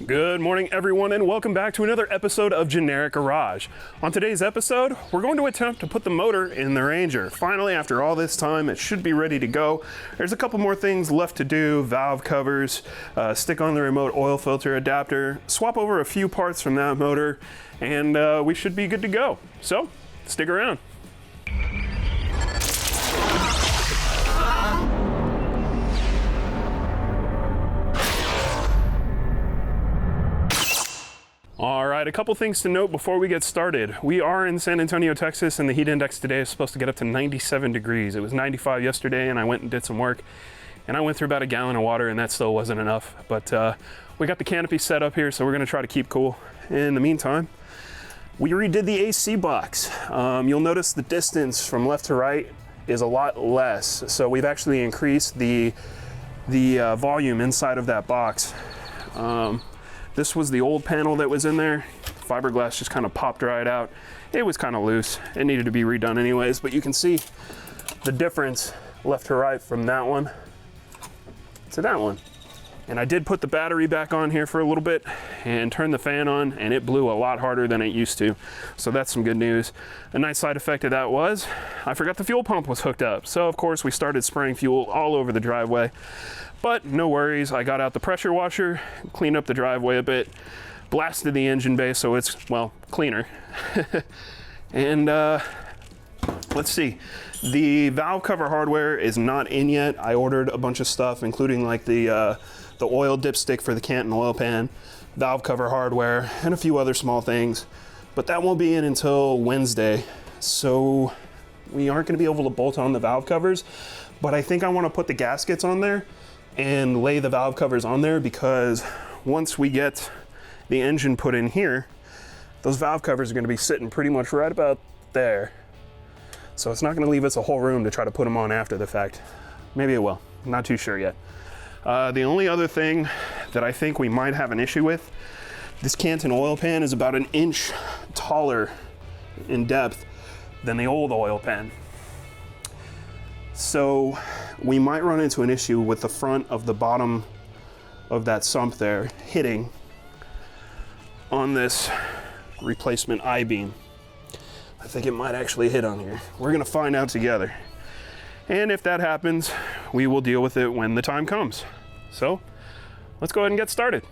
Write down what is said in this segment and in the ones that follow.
Good morning, everyone, and welcome back to another episode of Generic Garage. On today's episode, we're going to attempt to put the motor in the Ranger. Finally, after all this time, it should be ready to go. There's a couple more things left to do: valve covers, stick on the remote oil filter adapter, swap over a few parts from that motor, and we should be good to go. So, stick around. All right, a couple things to note before we get started. We are in San Antonio, Texas, and the heat index today is supposed to get up to 97 degrees. It was 95 yesterday, and I went and did some work, and I went through about a gallon of water, and that still wasn't enough. But we got the canopy set up here, so we're gonna try to keep cool. In the meantime, we redid the AC box. You'll notice the distance from left to right is a lot less. So we've actually increased the volume inside of that box. This was the old panel that was in there. Fiberglass just kind of popped right out. It was kind of loose. It needed to be redone anyways, but you can see the difference left to right from that one to that one. And I did put the battery back on here for a little bit and turn the fan on, and it blew a lot harder than it used to. So that's some good news. A nice side effect of that was I forgot the fuel pump was hooked up. So of course we started spraying fuel all over the driveway. But no worries, I got out the pressure washer, cleaned up the driveway a bit, blasted the engine bay so it's, well, cleaner. And let's see, the valve cover hardware is not in yet. I ordered a bunch of stuff, including like the oil dipstick for the Canton oil pan, valve cover hardware, and a few other small things. But that won't be in until Wednesday. So we aren't gonna be able to bolt on the valve covers, but I think I wanna put the gaskets on there and lay the valve covers on there, because once we get the engine put in here, those valve covers are going to be sitting pretty much right about there. So it's not going to leave us a whole room to try to put them on after the fact. Maybe it will, I'm not too sure yet. The only other thing that I think we might have an issue with, this Canton oil pan is about 1 inch taller in depth than the old oil pan. So we might run into an issue with the front of the bottom of that sump there hitting on this replacement I-beam. I think it might actually hit on here. We're gonna find out together. And if that happens, we will deal with it when the time comes. So let's go ahead and get started.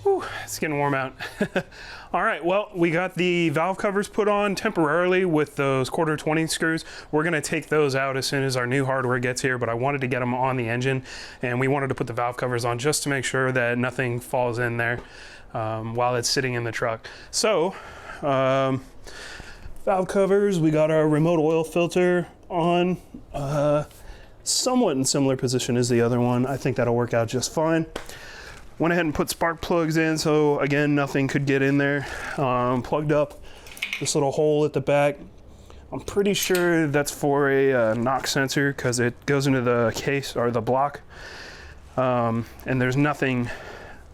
Whew, it's getting warm out. All right, well, we got the valve covers put on temporarily with those 1/4 screws. We're gonna take those out as soon as our new hardware gets here, but I wanted to get them on the engine, and we wanted to put the valve covers on just to make sure that nothing falls in there while it's sitting in the truck. So, valve covers, we got our remote oil filter on, somewhat in similar position as the other one. I think that'll work out just fine. Went ahead and put spark plugs in, so again, nothing could get in there. Plugged up this little hole at the back. I'm pretty sure that's for a knock sensor because it goes into the case or the block, and there's nothing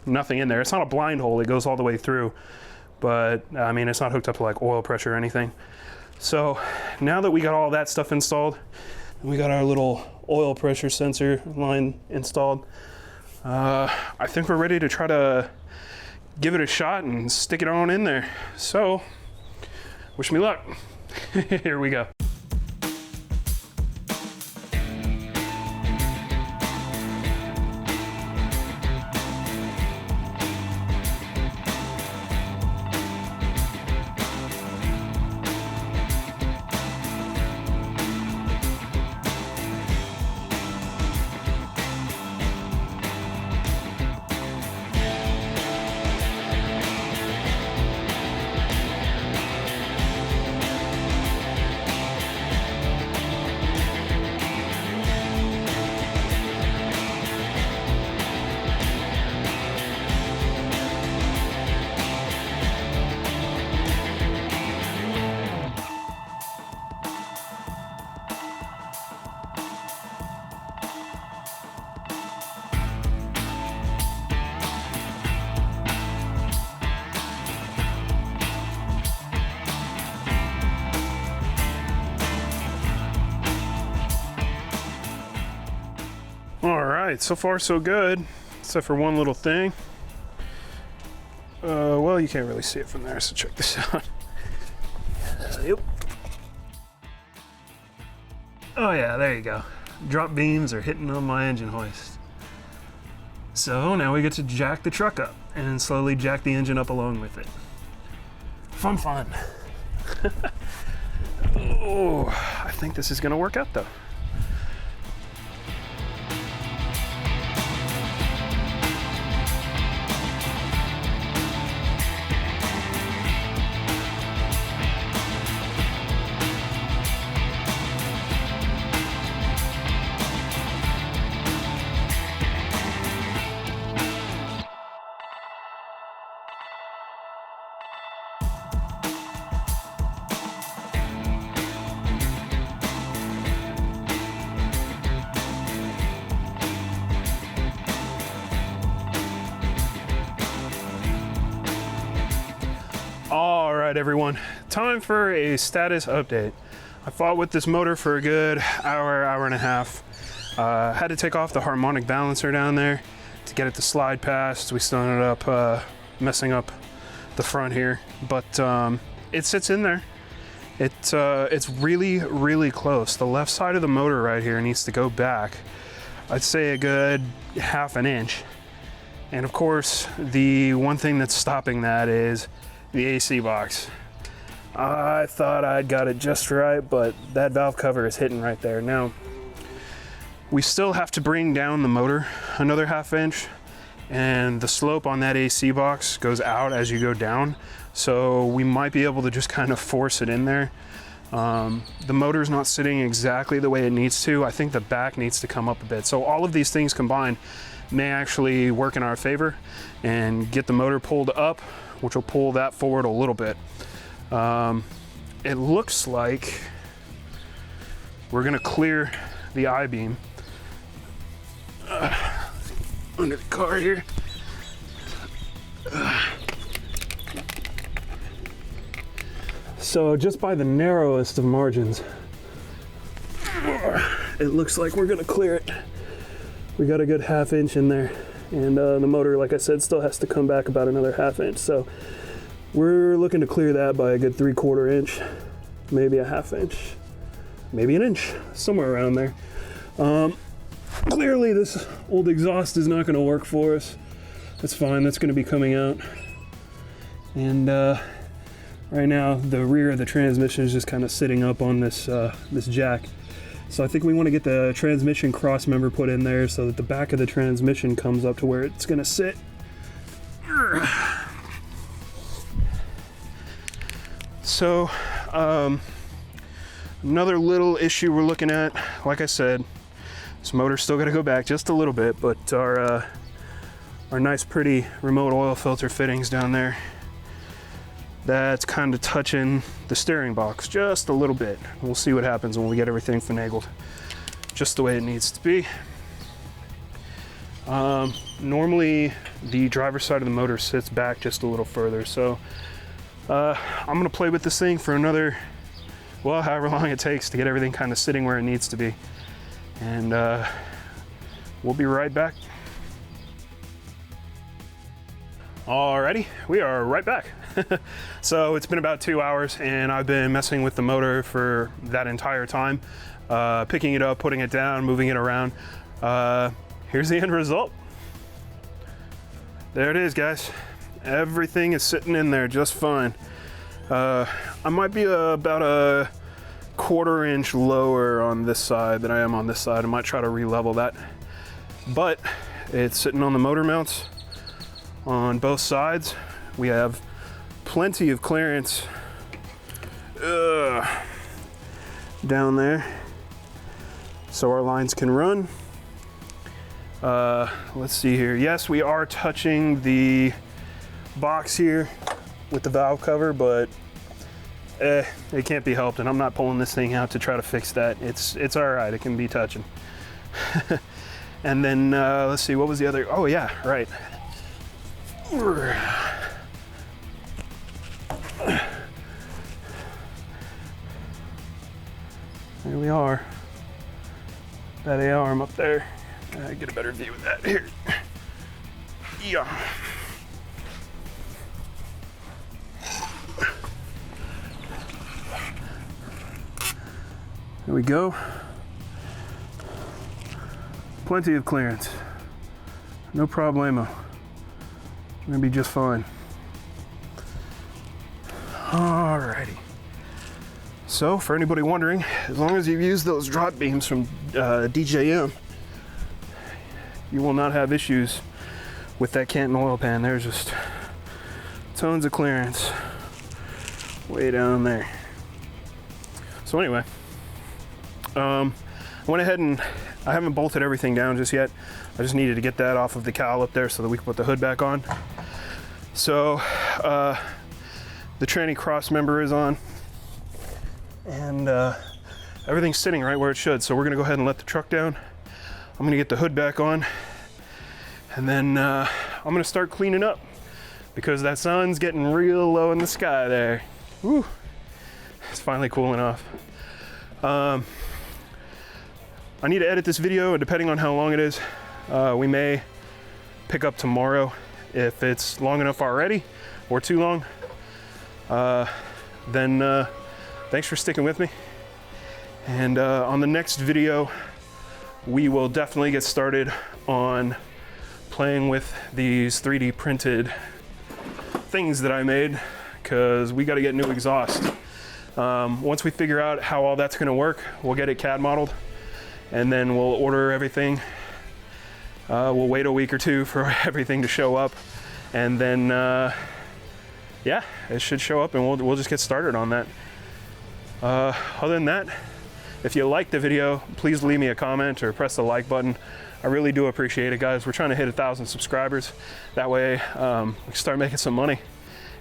in there. It's not a blind hole, it goes all the way through, but I mean, it's not hooked up to like oil pressure or anything. So now that we got all that stuff installed, we got our little oil pressure sensor line installed, I think we're ready to try to give it a shot and stick it on in there. So, wish me luck. Here we go. All right, so far so good, except for one little thing. Well, you can't really see it from there, so check this out. Yep. Oh yeah, there you go. Drop beams are hitting on my engine hoist. So now we get to jack the truck up and slowly jack the engine up along with it. Fun. Oh, I think this is gonna work out though. All right, everyone, time for a status update. I fought with this motor for a good hour and a half. Had to take off the harmonic balancer down there to get it to slide past. We still ended up messing up the front here, but it sits in there. It's really close. The left side of the motor right here needs to go back, I'd say a good 1/2 inch. And of course, the one thing that's stopping that is the AC box. I thought I'd got it just right, but that valve cover is hitting right there. Now, we still have to bring down the motor another 1/2 inch, and the slope on that AC box goes out as you go down, so we might be able to just kind of force it in there. The motor's not sitting exactly the way it needs to. I think the back needs to come up a bit. So all of these things combined may actually work in our favor and get the motor pulled up, which will pull that forward a little bit. It looks like we're gonna clear the I-beam under the car here. So just by the narrowest of margins, it looks like we're gonna clear it. We got a good 1/2 inch in there, and the motor, like I said, still has to come back about another 1/2 inch. So we're looking to clear that by a good 3/4 inch, maybe a 1/2 inch, maybe an inch, somewhere around there. Clearly this old exhaust is not gonna work for us. That's fine, that's gonna be coming out. And right now, the rear of the transmission is just kind of sitting up on this, this jack. So I think we want to get the transmission cross member put in there so that the back of the transmission comes up to where it's gonna sit. So, another little issue we're looking at, like I said, this motor's still gotta go back just a little bit, but our nice pretty remote oil filter fittings down there, that's kind of touching the steering box just a little bit. We'll see what happens when we get everything finagled just the way it needs to be. Normally the driver's side of the motor sits back just a little further, so I'm gonna play with this thing for another, well, however long it takes to get everything kind of sitting where it needs to be, and we'll be right back. Alrighty, we are right back. So it's been about 2 hours and I've been messing with the motor for that entire time, picking it up, putting it down, moving it around. Here's the end result. There it is, guys. Everything is sitting in there just fine. I might be about a 1/4 inch lower on this side than I am on this side. I might try to re-level that, but it's sitting on the motor mounts on both sides. We have plenty of clearance down there so our lines can run. Let's see here. Yes, we are touching the box here with the valve cover, but it can't be helped, and I'm not pulling this thing out to try to fix that. It's all right, it can be touching. And then let's see, what was the other, oh yeah, right. Here we are. That A arm up there. Get a better view of that here. Yeah. There we go. Plenty of clearance. No problemo. We're gonna be just fine. Alrighty. So, for anybody wondering, as long as you've used those drop beams from DJM, you will not have issues with that Canton oil pan. There's just tons of clearance way down there. So anyway, I went ahead and I haven't bolted everything down just yet. I just needed to get that off of the cowl up there so that we can put the hood back on. So the tranny cross member is on, and everything's sitting right where it should. So we're gonna go ahead and let the truck down. I'm gonna get the hood back on, and then I'm gonna start cleaning up because that sun's getting real low in the sky there. Woo. It's finally cooling off. I need to edit this video, and depending on how long it is, we may pick up tomorrow. If it's long enough already or too long, then thanks for sticking with me. And on the next video, we will definitely get started on playing with these 3D printed things that I made, because we got to get new exhaust. Once we figure out how all that's going to work, we'll get it CAD modeled, and then we'll order everything. We'll wait a week or two for everything to show up, and then yeah, it should show up, and we'll just get started on that. Other than that, if you liked the video, please leave me a comment or press the like button. I really do appreciate it, guys. We're trying to hit 1,000 subscribers. That way we can start making some money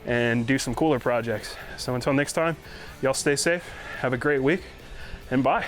and do some cooler projects. So until next time, y'all stay safe, have a great week, and bye.